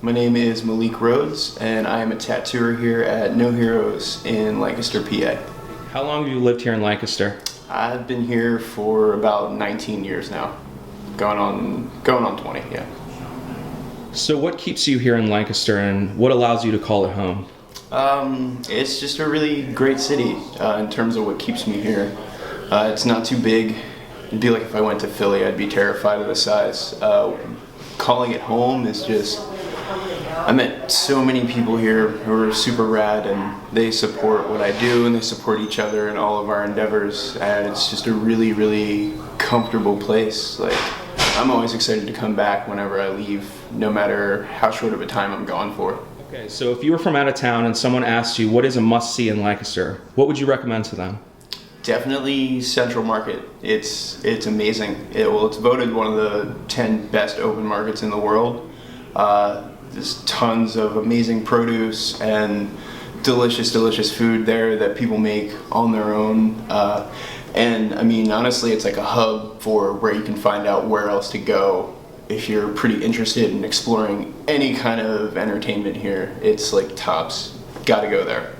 My name is Malik Rhodes, and I am a tattooer here at No Heroes in Lancaster, PA. How long have you lived here in Lancaster? I've been here for about 19 years now, going on 20, yeah. So what keeps you here in Lancaster, and what allows you to call it home? It's just a really great city in terms of what keeps me here. It's not too big. It'd be like if I went to Philly, I'd be terrified of the size. Calling it home is just, I met so many people here who are super rad, and they support what I do and they support each other in all of our endeavors, and it's just a really, really comfortable place. Like, I'm always excited to come back whenever I leave, no matter how short of a time I'm gone for. Okay, so if you were from out of town and someone asked you what is a must-see in Lancaster, what would you recommend to them? Definitely Central Market. It's amazing. It's voted one of the 10 best open markets in the world. There's tons of amazing produce and delicious food there that people make on their own. And I mean, honestly, it's like a hub for where you can find out where else to go if you're pretty interested in exploring any kind of entertainment here. It's like tops. Gotta go there.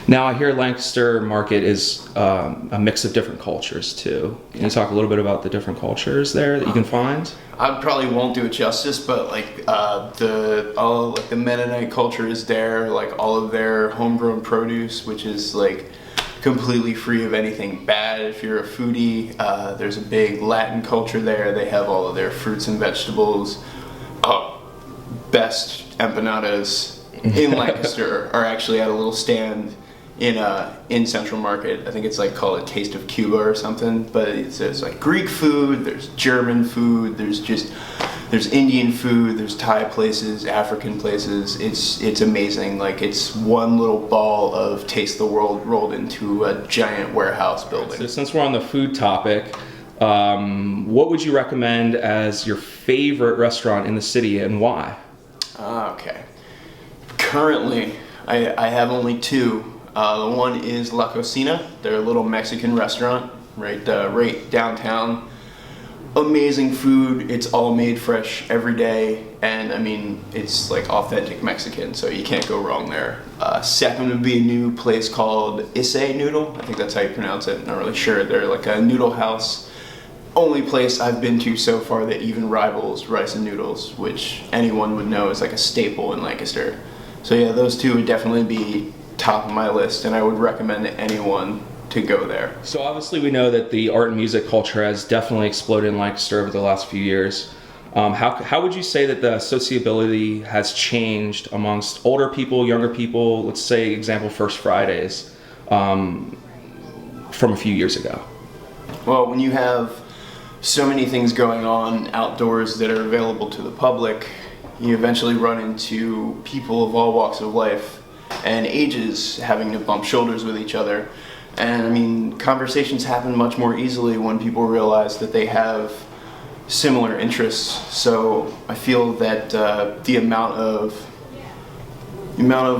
Now I hear Lancaster Market is a mix of different cultures too. Can you talk a little bit about the different cultures there that you can find? I probably won't do it justice, but like the Mennonite culture is there, like all of their homegrown produce, which is like completely free of anything bad if you're a foodie. There's a big Latin culture there. They have all of their fruits and vegetables. Best empanadas in Lancaster are actually at a little stand in Central Market. I think it's like called a Taste of Cuba or something, but there's like Greek food, there's German food, there's Indian food, there's Thai places, African places. It's amazing. Like, it's one little ball of Taste the World rolled into a giant warehouse building. So since we're on the food topic, what would you recommend as your favorite restaurant in the city and why? Okay. Currently, I have only two. The one is La Cocina. They're a little Mexican restaurant right downtown. Amazing food. It's all made fresh every day, and I mean, it's like authentic Mexican, so you can't go wrong there. Second would be a new place called Issei Noodle. I think that's how you pronounce it. Not really sure. They're like a noodle house. Only place I've been to so far that even rivals rice and noodles, which anyone would know is like a staple in Lancaster. So yeah, those two would definitely be top of my list, and I would recommend anyone to go there. So obviously we know that the art and music culture has definitely exploded in Lancaster over the last few years. How would you say that the sociability has changed amongst older people, younger people, let's say example First Fridays, from a few years ago? Well, when you have so many things going on outdoors that are available to the public, you eventually run into people of all walks of life and ages having to bump shoulders with each other. And I mean, conversations happen much more easily when people realize that they have similar interests. So I feel that the amount of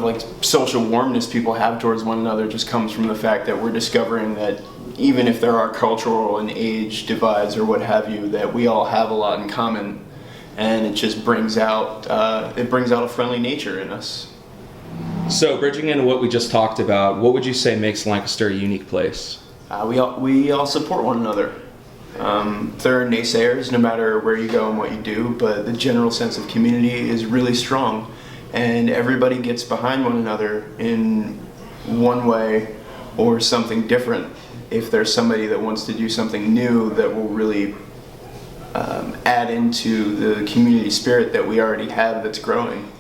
like social warmness people have towards one another just comes from the fact that we're discovering that even if there are cultural and age divides or what have you, that we all have a lot in common, and it just brings out a friendly nature in us. So bridging into what we just talked about, what would you say makes Lancaster a unique place? We all support one another. There are naysayers no matter where you go and what you do, but the general sense of community is really strong. and everybody gets behind one another in one way or something different. If there's somebody that wants to do something new that will really add into the community spirit that we already have that's growing.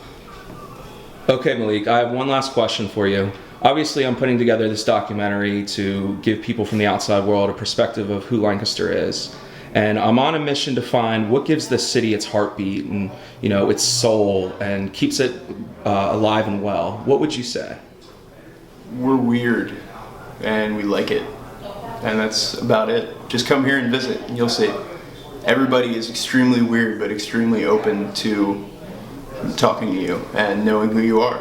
Okay, Malik, I have one last question for you. Obviously, I'm putting together this documentary to give people from the outside world a perspective of who Lancaster is. And I'm on a mission to find what gives the city its heartbeat and, its soul and keeps it alive and well. What would you say? We're weird and we like it. And that's about it. Just come here and visit and you'll see. Everybody is extremely weird but extremely open to talking to you and knowing who you are.